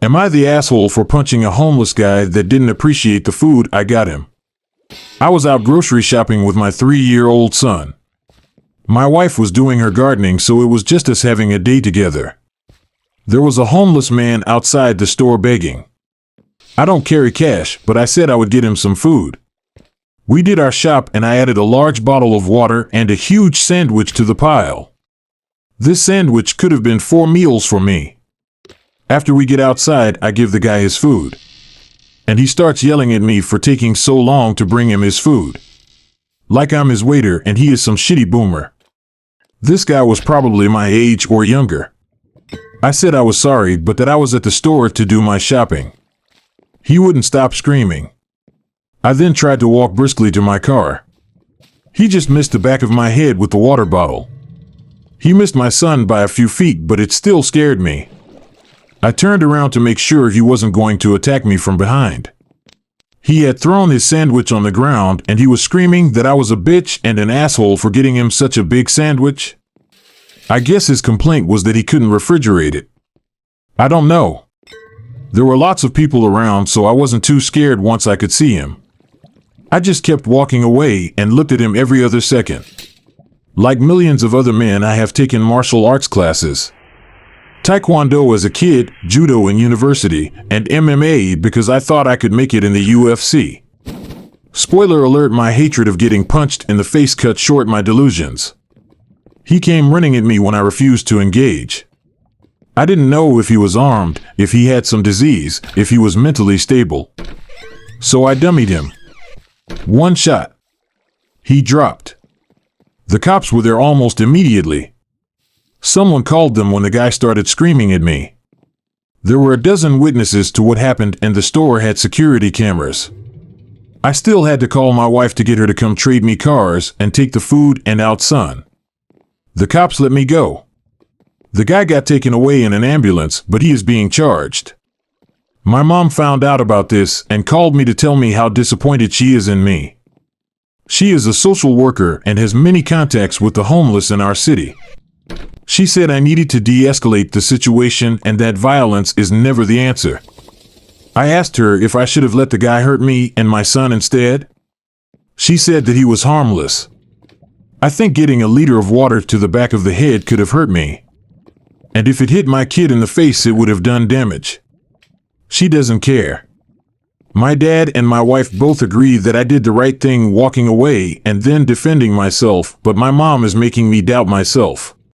Am I the asshole for punching a homeless guy that didn't appreciate the food I got him? I was out grocery shopping with my 3-year-old son. My wife was doing her gardening, so it was just us having a day together. There was a homeless man outside the store begging. I don't carry cash, but I said I would get him some food. We did our shop and I added a large bottle of water and a huge sandwich to the pile. This sandwich could have been 4 meals for me. After we get outside, I give the guy his food. And he starts yelling at me for taking so long to bring him his food. Like I'm his waiter and he is some shitty boomer. This guy was probably my age or younger. I said I was sorry, but that I was at the store to do my shopping. He wouldn't stop screaming. I then tried to walk briskly to my car. He just missed the back of my head with the water bottle. He missed my son by a few feet, but it still scared me. I turned around to make sure he wasn't going to attack me from behind. He had thrown his sandwich on the ground and he was screaming that I was a bitch and an asshole for getting him such a big sandwich. I guess his complaint was that he couldn't refrigerate it. I don't know. There were lots of people around, so I wasn't too scared once I could see him. I just kept walking away and looked at him every other second. Like millions of other men, I have taken martial arts classes. Taekwondo as a kid, judo in university, and MMA because I thought I could make it in the UFC. Spoiler alert, my hatred of getting punched in the face cut short my delusions. He came running at me when I refused to engage. I didn't know if he was armed, if he had some disease, if he was mentally stable. So I dummied him. 1 shot. He dropped. The cops were there almost immediately. Someone called them when the guy started screaming at me. There were a dozen witnesses to what happened and the store had security cameras. I still had to call my wife to get her to come trade me cars and take the food and out son. The cops let me go. The guy got taken away in an ambulance, but he is being charged. My mom found out about this and called me to tell me how disappointed she is in me. She is a social worker and has many contacts with the homeless in our city. She said I needed to de-escalate the situation and that violence is never the answer. I asked her if I should have let the guy hurt me and my son instead. She said that he was harmless. I think getting a liter of water to the back of the head could have hurt me. And if it hit my kid in the face, it would have done damage. She doesn't care. My dad and my wife both agree that I did the right thing walking away and then defending myself, but my mom is making me doubt myself.